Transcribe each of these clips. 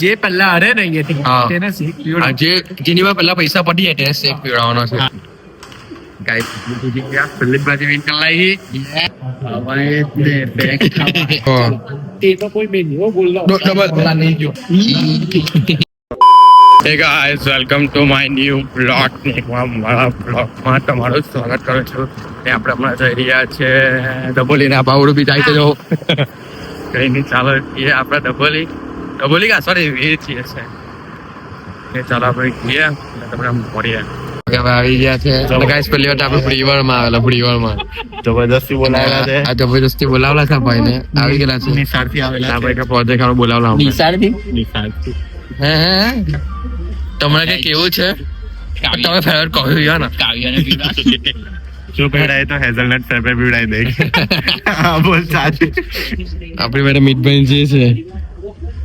જે પહેલા હરે ને હા. તેને શેક પીવડાવો. જે જેની પાસે પહેલા પૈસા પડી જાય તેને શેક પીવડાવવાનો છે. ગાઈસ પેલી બાજુ વિન કરી લાગી. તે તો કોઈ બેન નહીં, હો, બોલલો. Hey guys, welcome to my new vlog. મારા vlogમાં તમારું સ્વાગત કરું છું. આપણે હમણાં જઈ રહ્યા છે ડબોલી ના બાવડું બી જાય છે જો કઈ નહીં ચાલો એ આપણે ડબોલી કા સોરી એ છીએ છે એ ચાલો આપણે જઈએ તમને મળીએ. આવી ગયા છે ગાઈસ. પહેલી વાર આપણે ફ્રીવરમાં આવેલા ફ્રીવરમાં જબરદસ્તી બોલાવેલા છે. આ જબરદસ્તી બોલાવેલા છે ભાઈને આવી ગયેલા છે. નિસારથી આવેલા આ ભાઈ કે પ્રોજેક્ટ વાળો બોલાવેલા અમને. નિસારથી હે તમને કઈ કેવું છે? તમે ફેવરેટ કોફી પીવા ને જો પીવડાય તો હેઝલનટ ફ્રેપે પીવડાય દે. હા બોલ સાચું. આપણી મેડમ મીતભાઈ જે છે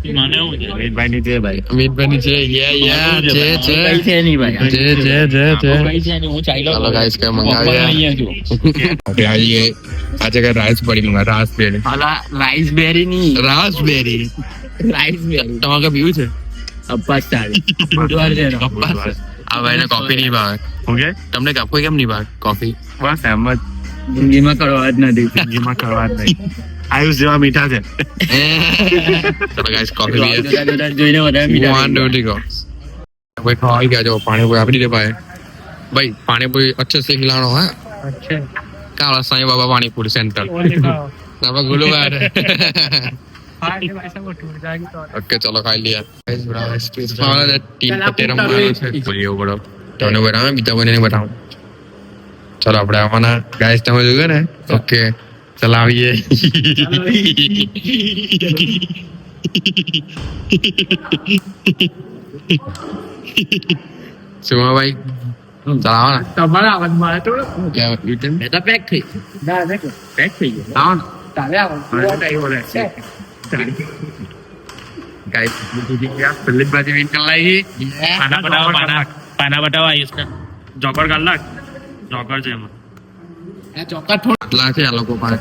મીતભાઈ ની છે ભાઈ. મીતભાઈ છે યા છે ચાલો ગાઈસ કે મંગાવ્યા આપણે આવીએ આ જગ્યાએ રાઈસ પડી મંગા રાસબેરી રાઈસબેરી ની રાસબેરી રાઈસબેરી તમારે પીવું છે? અબ્બાસ સારી આ ભાઈને કોફી નહીં ભાવે. ઓકે તમને કોઈ કેમ નહીં ભાવે કોફી? બસ એમ જ જિંદગીમાં કરવા જ નથી. જિંદગીમાં કરવા જ નહીં. આયુષ જેવા મીઠા છે. ચલો ગાઈસ કોફી પીએ. જોઈને વધારે મીઠા One, two, three, go. कोई खाई क्या जो पानी पूरी अपनी दे पाए भाई पानी पूरी अच्छे से खिलाना है. क्या वाला साईं बाबा पानी पूरी सेंटर ना गुलू बार. ओके चलो खाई लिया. तीन पत्ते रमवाना છે બોલીએ બડો તમને બતાવે બીજા કોઈને નહીં બતાવું. ચલો આપણે આવવાના ગાઈસ તમે જોયું ને. ઓકે ચલાવીએ. સુમાભાઈ ચલાવો ને. તમારા અવાજ મારે તો યુટ્યુબ મેં તો પેક થઈ ના પેક થઈ ગયો. આવો ને તારે આવાજ ગાઈસ પેલી બાજુ વિન કરી લાગી. પાના બટાવો આયુષ ને જોકર કાઢ નાખ. જોકર છે એમાં. ચોક્કસ થોડું આટલા છે આ લોકો પાસે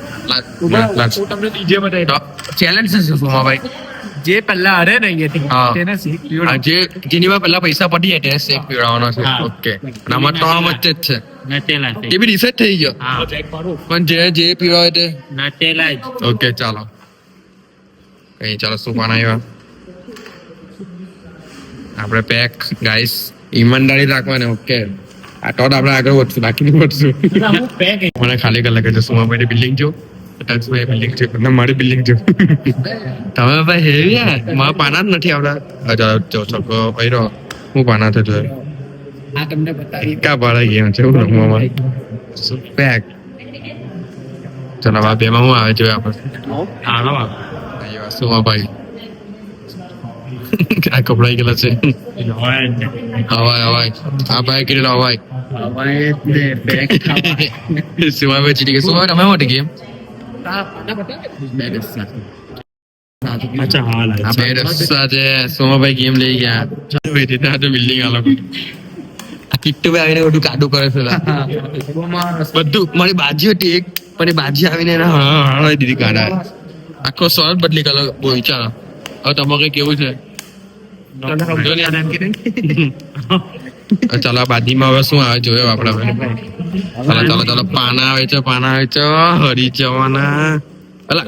હું તમને ડીજે બતાવી ચેલેન્જ છે સુમાભાઈ. જે પહેલા હરે ને હા. તેને શેક પીવડાવો. જે જેની પાસે પહેલા પૈસા પડી જાય તેને શેક પીવડાવવાનો છે. હા. ઓકે આમાં ત્રણ વચ્ચે જ છે. નટેલા એ બી રિસર્ચ થઈ ગયો ચેક કરું પણ જે પીવડાવે તે નટેલા જ. ઓકે ચાલો કઈ ચાલો શું પાન આવ્યા આપણે પેક ગાઈસ ઈમાનદારી રાખવાની. ઓકે આ તો આપણે આગળ વધશું બાકી નહીં વધશું. હું પેક મને ખાલી કલાક છે સુમા ભાઈ બિલ્ડિંગ જો ટચભાઈ બિલ્ડિંગ છે અને મારી બિલ્ડિંગ જો તમે ભાઈ હેવી યાર મારા પાના જ નથી આવતા. અચ્છા જો છોકરો ભાઈ રહો હું પાના થતો આ તમને બતાવી કા ભાડા ગયા છે હું રમવામાં પેક. ચલો આ બેમાં હું આવે જોઈએ આપણે સુમા ભાઈ આ કપડાઈ ગયેલા છે. હવાય આ ભાઈ કેટલા હવાય સુમાભાઈ ચીટી ગયા. સુમાભાઈ તમે મોટી ગેમ અચ્છા હા આ બે રસ્તા છે. સોમાભાઈ ગેમ લઈ ગયા બિલ્ડિંગ આ લોકો આ કિટ્ટુભાઈ આવીને બધું કાદું કરે છે. બધું મારી બાજી હતી એક પણ એ બાજી આવીને એને હળાવી દીધી કાઢા આખો સ્વર બદલી કલર બોલ ચાલો હવે તમારે કેવું છે? ચાલો આ બાદીમાં હવે શું આવે જોયો આપડા. ચાલો પાના આવે છે હરી જવાના. અલા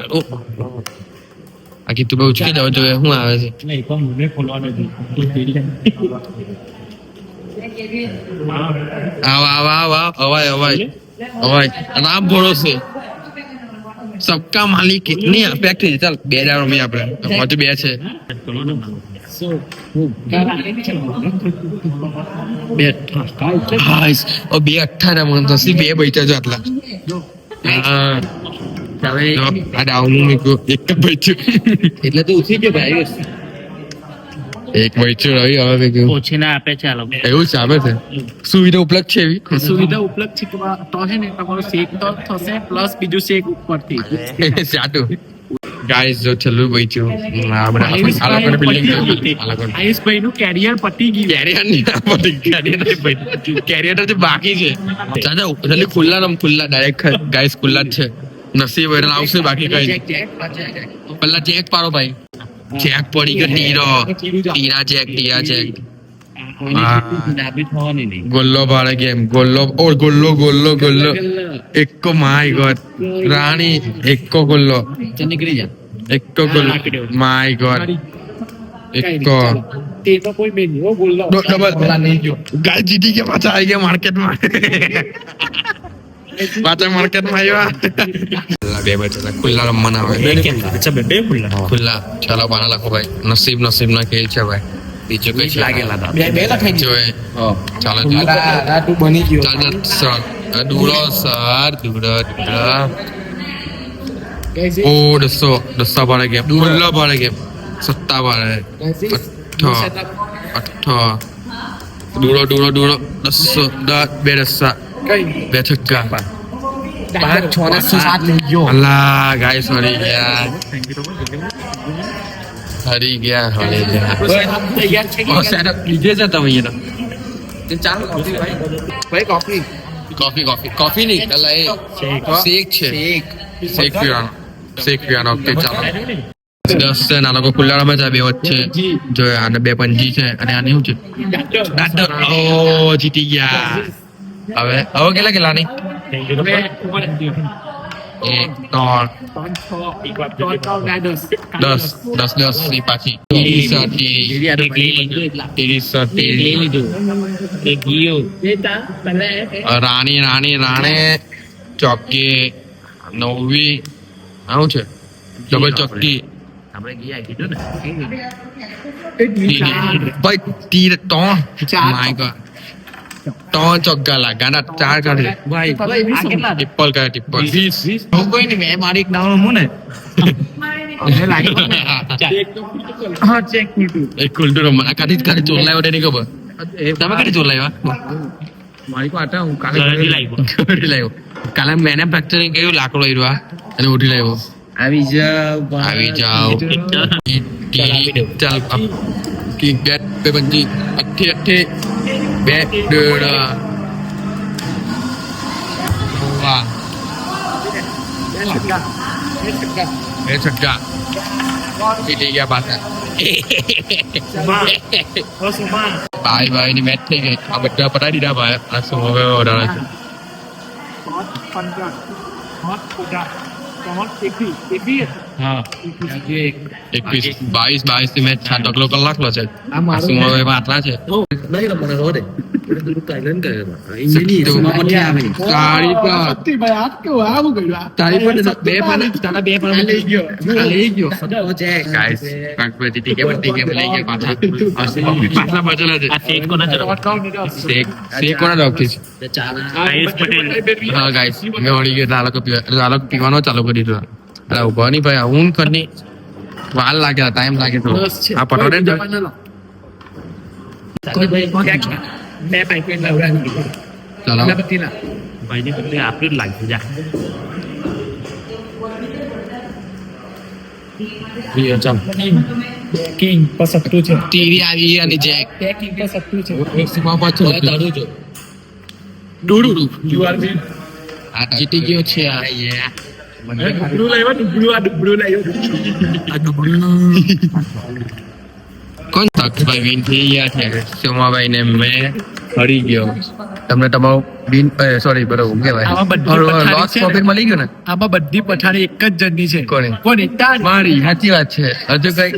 આ કીધું ભાઈ ઉચકી જાવ જોઈએ શું આવે છે. અવાય નામ ભોળો છે સબકા માલિક નહીં પેક થઈ ચાલ 2000 રમી આપણે હજુ 2 છે. બે 18 મને તો બે બૈચા જો આટલા. આ ડાઉનું મૂક્યું એક બૈચું એટલે તો ઉઠી ગયો ભાઈ. એક બૈચું રહી હવે કેવું ઓછી ના આપે છે આ લોકો. એવું જ આવે છે. સુવિધા ઉપલબ્ધ છે એવી સુવિધા ઉપલબ્ધ છે તો છે ને તમારો શેક તો થશે પ્લસ બીજું શેક ઉપરથી સાટું. ગાઈસ જો છેલ્લું બૈચું આ લોકોની બિલ્ડિંગ આયુષભાઈ નું કેરિયર પતી ગયું. કેરિયર તો બાકી છે. ચાચા જલ્દી ખુલ્લા ડાયરેક્ટ ગાઈસ ખુલ્લા જ છે. નસીબ આવશે બાકી કઈ પહેલા ચેક પાડો ભાઈ. ચેક પડી ગયો ટીરા ચેક ગોલ્લો ભાડે ગેમ ગોલ્લો એકો માય ગોડ રાણી એકો ગોલ્લો નીકળી જા એકો ગોલ્લો માય ગોડ એકો ડબલ ગાય જીતી ગયા પાછા આવી ગયા માર્કેટમાં આવ્યા બે બચેલા ખુલ્લા રમવાના આવે ખુલ્લા ચાલો બાના લખો ભાઈ નસીબ ના ખેલ છે ભાઈ બીજું કઈ છે બે લખાઈ જો ચાલો તું બની ગયો ચાલ સર દૂડો ઓ દસો ભાડે ગેમ ખુલ્લા ભાડે ગેમ સત્તા ભાડે અઠ્ઠો દૂડો દસો બે રસ્સા બે છક્કા 5 6 ને 7 લઈ ગયો અલ્લા ગાઈસ હરી ગયા ઓ સેટઅપ લીધે છે તમે એને ચાલો ભાઈ કોફી નહીં અલ્લા એ શેક છે શેક પીવાનો ઓકે ચાલો 10 છે નાનો કો ખુલ્લા રમે છે બે વચ્ચે જો આને બે પંજી છે અને આને શું છે દાંડો ઓ જીતી ગયા હવે કેટલા નહીં એક ત્રણ 10 ની પાછી રાણે ચોકી નવવી આવું છે ડબલ ચોકી ભાઈ તીર 3 માય ગોડ 3 ચોગ્ગા લાગાના 4 કાઢે ભાઈ ટિપ્પલ કરે ટિપ્પલ 20 કોઈ નહીં મેં મારી એક નામ હું ને હા ચેક એક કુલટુ રમવા કાઢી ચોરલાયો તેની ખબર તમે કાઢી ચોરલાયો મારી કો આટા હું કાલે કાઢી લાવ્યો કાલે મેન્યુફેક્ચરિંગ કર્યું લાકડો આવ્યો અને ઉઠી લાવ્યો આવી જાઓ ચાલ કિંગ બેટ બે બંજી અઠ્ઠે બે ડોડા વાહ બે છક્કા જીતી ગયા પાછા ભાઈ ની મેચ થઈ ગઈ આ બધા પટાઈ દીધા ભાઈ આ શું હવે ઓર્ડર છે 22 ની મેચ 6 કલાક લો છે આ શું હવે આટલા છે નહીં રમવાના રોડે પીવાનો ચાલુ કરી દીધો ઉભા નહીં ભાઈ હું કરની વાર લાગે ટાઈમ લાગે તો આ પટોડે કિંગ પર સટ્ટુ છે ટીવી આવી અને જેક કિંગ પર સટ્ટુ છે સીમા પાછળ ડુડુ જીતી ગયો છે કોણ તકભાઈ વિન થઈ ગયા છે સોમાભાઈ ને મેં હરી ગયો તમને તમારું વિન સોરી બરોબર કેવાય લોસ પ્રોફિટ મળી ગયો ને આમાં બધી પઠાણી એક જ જણની છે કોની મારી સાચી વાત છે હજુ કઈ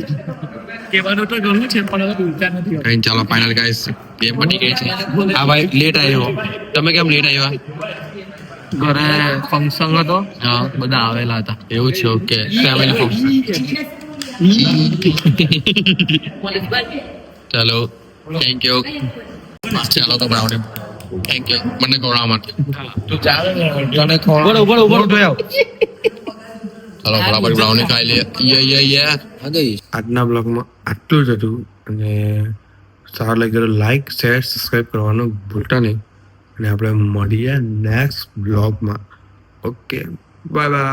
કહેવાનું તો ઘણું છે પણ બોલતા નથી કઈ ચાલો ફાઇનલ ગાઈસ ગેમ પતી ગઈ છે આ ભાઈ લેટ આવ્યો તમે કેમ લેટ આવ્યા ઘરે ફંક્શન હતો હા બધા આવેલા હતા એવું છે ઓકે ફેમિલી ફંક્શન ચાલો થેન્ક યુ ચાલો તો બ્રાઉની થેન્ક યુ મને ખવડાવવા માટે તું ચાલો તને ખવડાવ ઉભો ચાલો બરાબર બ્રાઉની ખાઈ લે આજના બ્લોગમાં આટલું જ હતું અને સારું લાગ્યું લાઈક શેર સબસ્ક્રાઈબ કરવાનું ભૂલતા નહીં અને આપણે મળીએ નેક્સ્ટ બ્લોગમાં ઓકે બાય બાય